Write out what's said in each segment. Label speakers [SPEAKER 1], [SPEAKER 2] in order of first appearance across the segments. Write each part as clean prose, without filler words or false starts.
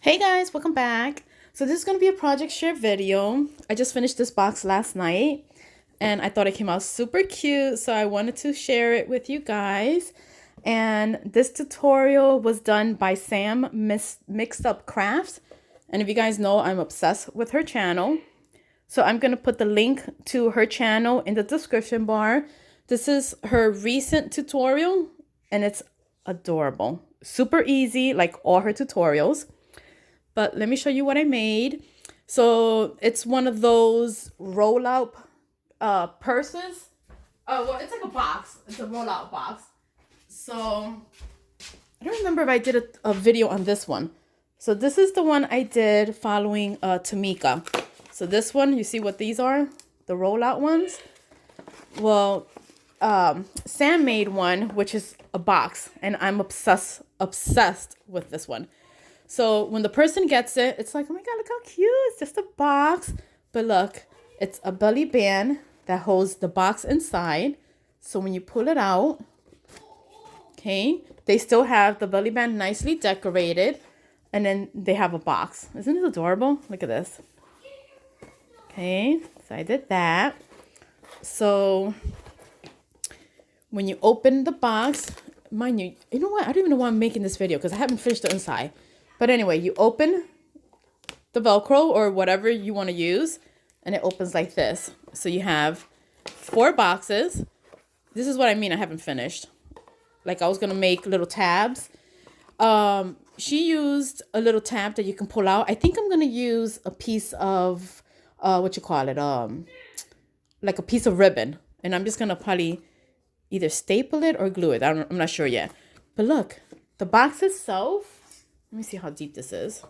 [SPEAKER 1] Hey guys, welcome back. So this is going to be a project share video. I just finished this box last night and I thought it came out super cute, so I wanted to share it with you guys. And this tutorial was done by Sam Mixed Up Crafts. And if you guys know, I'm obsessed with her channel. So I'm going to put the link to her channel in the description bar. This is her recent tutorial and it's adorable. Super easy, like all her tutorials. But let me show you what I made. So it's one of those roll-out purses. Well, it's like a box. It's a roll-out box. So I don't remember if I did a video on this one. So this is the one I did following Tamika. So this one, you see what these are? The roll-out ones. Well, Sam made one, which is a box. And I'm obsessed with this one. So when the person gets it, it's like, oh my God, look how cute. It's just a box. But look, it's a belly band that holds the box inside. So when you pull it out, okay, they still have the belly band nicely decorated. And then they have a box. Isn't it adorable? Look at this. Okay, so I did that. So when you open the box, mind you, you know what? I don't even know why I'm making this video because I haven't finished the inside. But anyway, you open the Velcro or whatever you want to use, and it opens like this. So you have 4 boxes. This is what I mean I haven't finished. Like I was going to make little tabs. She used a little tab that you can pull out. I think I'm going to use a piece of, like a piece of ribbon. And I'm just going to probably either staple it or glue it. I'm not sure yet. But look, the box itself. Let me see how deep this is.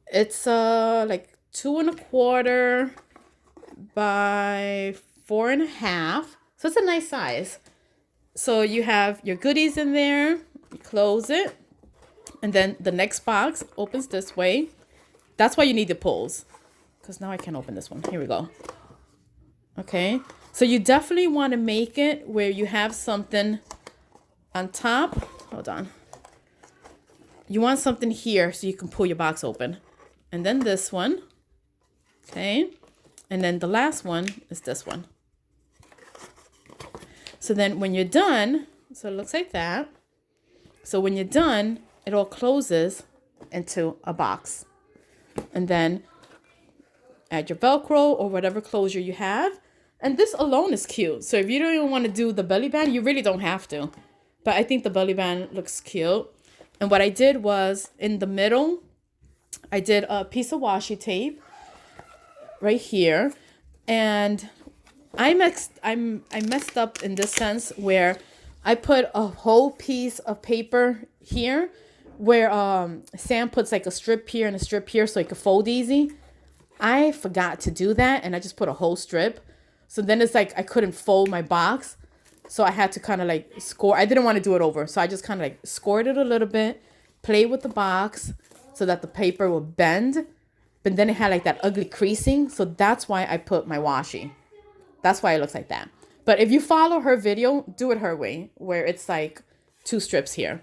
[SPEAKER 1] It's like 2 1/4 by 4 1/2. So it's a nice size. So you have your goodies in there. You close it. And then the next box opens this way. That's why you need the pulls. Because now I can't open this one. Here we go. Okay. So you definitely want to make it where you have something on top. Hold on. You want something here so you can pull your box open. And then this one. Okay. And then the last one is this one. So then when you're done, so it looks like that. So when you're done, it all closes into a box. And then add your Velcro or whatever closure you have. And this alone is cute. So if you don't even want to do the belly band, you really don't have to. But I think the belly band looks cute. And what I did was in the middle, I did a piece of washi tape right here. And I messed up in this sense where I put a whole piece of paper here where Sam puts like a strip here and a strip here so it could fold easy. I forgot to do that and I just put a whole strip. So then it's like I couldn't fold my box. So I had to kind of like score. I didn't want to do it over. So I just kind of like scored it a little bit, play with the box so that the paper would bend. But then it had like that ugly creasing. So that's why I put my washi. That's why it looks like that. But if you follow her video, do it her way, where it's like 2 strips here.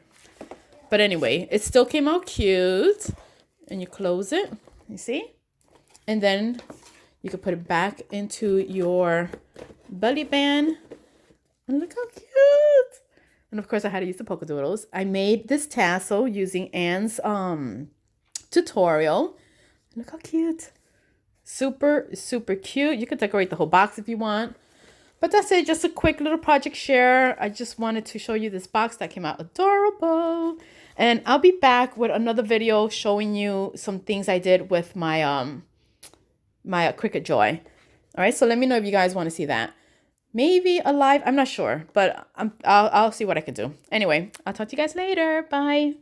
[SPEAKER 1] But anyway, it still came out cute. And you close it, you see? And then you can put it back into your belly band. And look how cute. And of course I had to use the polka doodles. I made this tassel using Anne's tutorial. Look how cute. Super, super cute. You could decorate the whole box if you want. But that's it. Just a quick little project share. I just wanted to show you this box that came out adorable. And I'll be back with another video showing you some things I did with my my Cricut Joy. All right, so let me know if you guys want to see that. Maybe a live, I'm not sure, but I'll see what I can do. Anyway, I'll talk to you guys later. Bye.